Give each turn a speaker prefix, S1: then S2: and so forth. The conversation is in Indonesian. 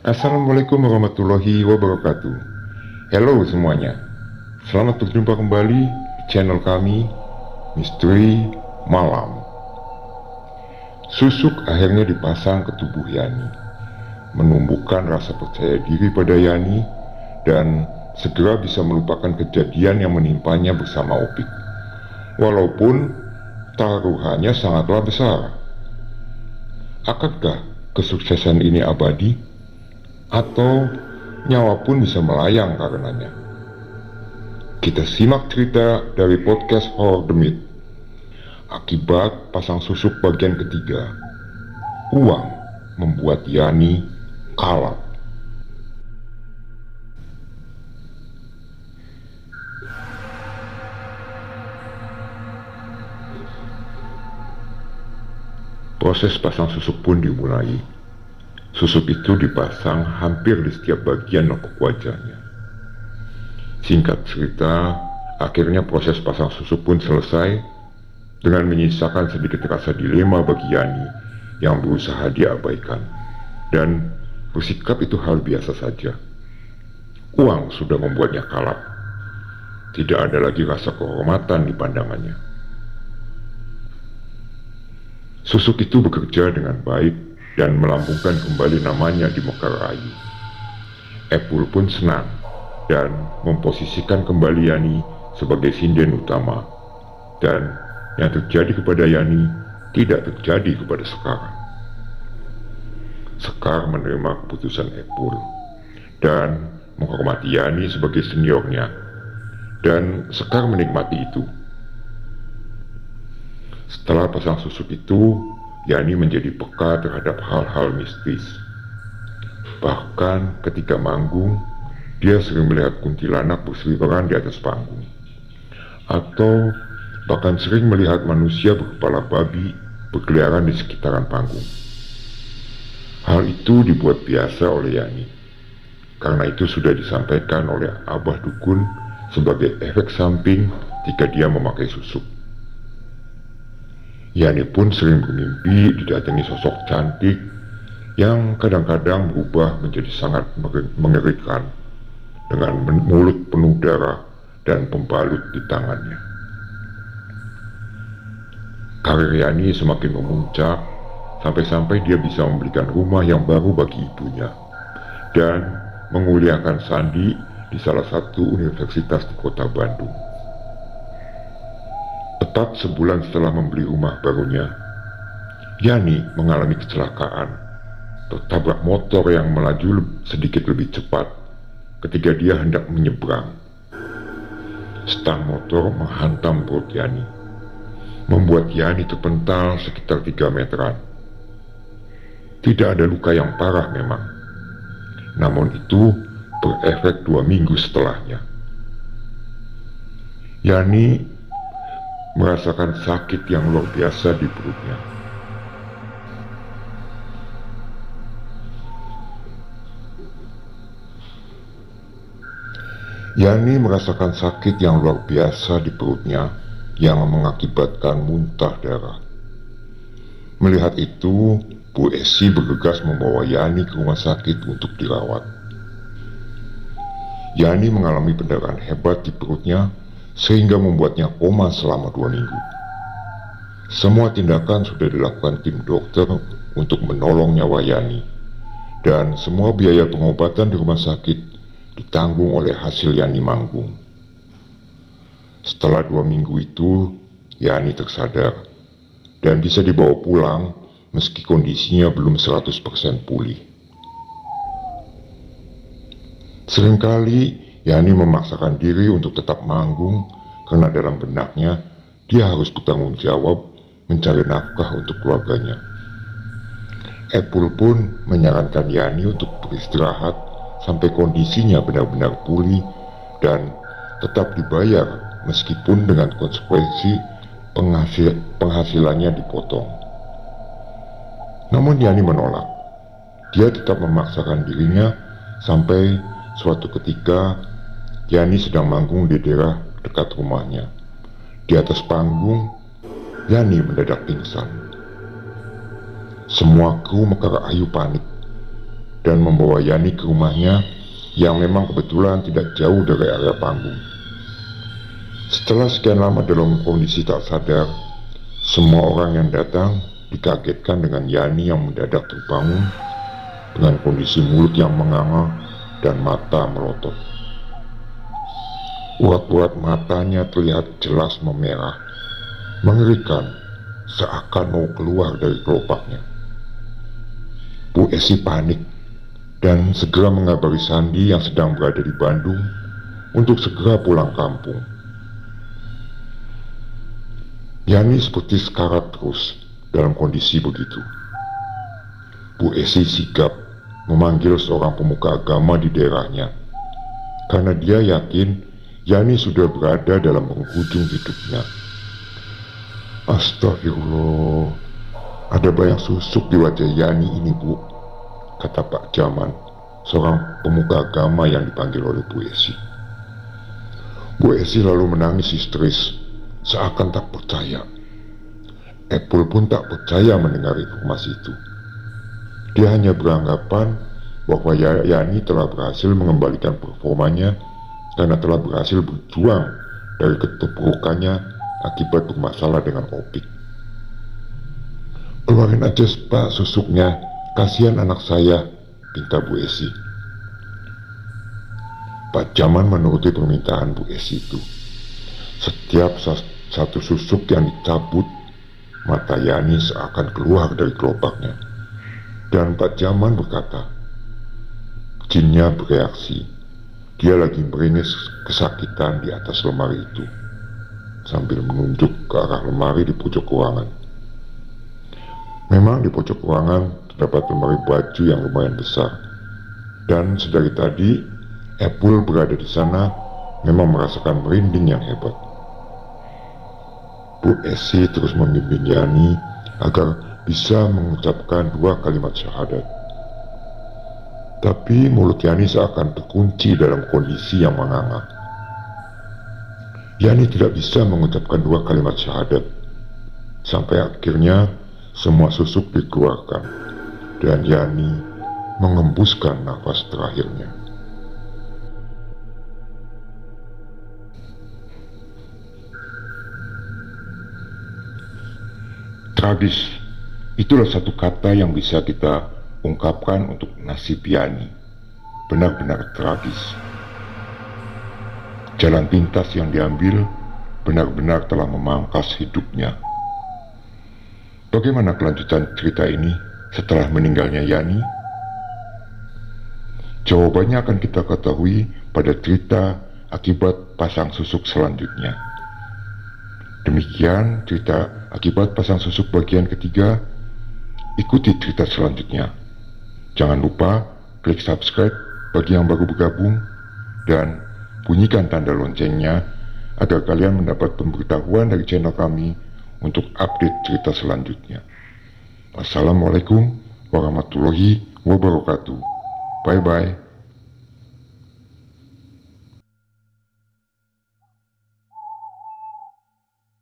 S1: Assalamualaikum warahmatullahi wabarakatuh. Halo semuanya, selamat berjumpa kembali di channel kami, Misteri Malam. Susuk akhirnya dipasang ke tubuh Yani, menumbuhkan rasa percaya diri pada Yani, dan segera bisa melupakan kejadian yang menimpanya bersama Opik. Walaupun taruhannya sangatlah besar. Akankah kesuksesan ini abadi? Atau nyawa pun bisa melayang karenanya? Kita simak cerita dari podcast Horror The Myth. Akibat pasang susuk bagian ketiga, uang membuat Yani kalap. Proses pasang susuk pun dimulai. Susuk itu dipasang hampir di setiap bagian lekuk wajahnya. Singkat cerita, akhirnya proses pasang susuk pun selesai dengan menyisakan sedikit rasa dilema bagi Yani yang berusaha diabaikan. Dan bersikap itu hal biasa saja. Uang sudah membuatnya kalap. Tidak ada lagi rasa kehormatan di pandangannya. Susuk itu bekerja dengan baik dan melambungkan kembali namanya di Mekar Ayu. Epul pun senang dan memposisikan kembali Yani sebagai sinden utama. Dan yang terjadi kepada Yani tidak terjadi kepada Sekar. Sekar menerima keputusan Epul dan menghormati Yani sebagai seniornya. Dan Sekar menikmati itu. Setelah pasang susuk itu, Yani menjadi peka terhadap hal-hal mistis. Bahkan ketika manggung, dia sering melihat kuntilanak berseliweran di atas panggung. Atau bahkan sering melihat manusia berkepala babi berkeliaran di sekitaran panggung. Hal itu dibuat biasa oleh Yani. Karena itu sudah disampaikan oleh Abah Dukun sebagai efek samping jika dia memakai susuk. Yani pun sering bermimpi didatangi sosok cantik yang kadang-kadang berubah menjadi sangat mengerikan dengan mulut penuh darah dan pembalut di tangannya. Karir Yani semakin memuncak sampai-sampai dia bisa membelikan rumah yang baru bagi ibunya dan menguliakan Sandi di salah satu universitas di kota Bandung. Tepat sebulan setelah membeli rumah barunya, Yani mengalami kecelakaan, tertabrak motor yang melaju sedikit lebih cepat ketika dia hendak menyeberang. Stang motor menghantam perut Yani, membuat Yani terpental sekitar 3 meteran. Tidak ada luka yang parah memang, namun itu berefek 2 minggu setelahnya. Yani merasakan sakit yang luar biasa di perutnya. Yani merasakan sakit yang luar biasa di perutnya yang mengakibatkan muntah darah. Melihat itu, Bu Esi bergegas membawa Yani ke rumah sakit untuk dirawat. Yani mengalami pendarahan hebat di perutnya sehingga membuatnya koma selama 2 minggu. Semua tindakan sudah dilakukan tim dokter untuk menolong nyawa Yani, dan semua biaya pengobatan di rumah sakit ditanggung oleh hasil Yani manggung. Setelah 2 minggu itu, Yani tersadar dan bisa dibawa pulang meski kondisinya belum 100% pulih. Seringkali Yani memaksakan diri untuk tetap manggung karena dalam benaknya dia harus bertanggung jawab mencari nafkah untuk keluarganya. Epul pun menyarankan Yani untuk beristirahat sampai kondisinya benar-benar pulih dan tetap dibayar meskipun dengan konsekuensi penghasilannya dipotong. Namun Yani menolak. Dia tetap memaksakan dirinya sampai suatu ketika Yani sedang manggung di daerah dekat rumahnya. Di atas panggung, Yani mendadak pingsan. Semua kru Mekar Ayu panik dan membawa Yani ke rumahnya yang memang kebetulan tidak jauh dari area panggung. Setelah sekian lama dalam kondisi tak sadar, semua orang yang datang dikagetkan dengan Yani yang mendadak terbangun dengan kondisi mulut yang menganga dan mata melotot. Urat-urat matanya terlihat jelas memerah, mengerikan, seakan mau keluar dari kelopaknya. Bu Esi panik dan segera mengabari Sandi yang sedang berada di Bandung untuk segera pulang kampung. Yani seperti sekarat terus dalam kondisi begitu. Bu Esi sigap memanggil seorang pemuka agama di daerahnya, karena dia yakin Yani sudah berada dalam penghujung hidupnya. Astagfirullah, ada bayang susuk di wajah Yani ini, Bu, kata Pak Jaman, seorang pemuka agama yang dipanggil oleh Bu Esi. Bu Esi lalu menangis histeris, seakan tak percaya. Epul pun tak percaya mendengar informasi itu. Dia hanya beranggapan bahwa Yani telah berhasil mengembalikan performanya karena telah berhasil berjuang dari keterpurukannya akibat bermasalah dengan Opik. Keluarin aja Pak susuknya, kasihan anak saya, pinta Bu Esi. Pak Jaman menuruti permintaan Bu Esi itu. Setiap satu susuk yang dicabut, mata Yani seakan keluar dari kelopaknya. Dan Pak Jaman berkata, jinnya bereaksi. Dia lagi meringis kesakitan di atas lemari itu, sambil menunjuk ke arah lemari di pojok ruangan. Memang di pojok ruangan terdapat lemari baju yang lumayan besar, dan sedari tadi Epul berada di sana memang merasakan merinding yang hebat. Bu Esi terus membimbing Yani agar bisa mengucapkan 2 kalimat syahadat. Tapi mulut Yani seakan terkunci dalam kondisi yang menganga. Yani tidak bisa mengucapkan 2 kalimat syahadat. Sampai akhirnya semua susuk dikeluarkan dan Yani mengembuskan nafas terakhirnya. Tragis, itulah satu kata yang bisa kita ungkapkan untuk nasib Yani. Benar-benar tragis. Jalan pintas yang diambil benar-benar telah memangkas hidupnya. Bagaimana kelanjutan cerita ini setelah meninggalnya Yani? Jawabannya akan kita ketahui pada cerita akibat pasang susuk selanjutnya. Demikian cerita akibat pasang susuk bagian ketiga. Ikuti cerita selanjutnya. Jangan lupa klik subscribe bagi yang baru bergabung dan bunyikan tanda loncengnya agar kalian mendapat pemberitahuan dari channel kami untuk update cerita selanjutnya. Wassalamualaikum warahmatullahi wabarakatuh. Bye bye.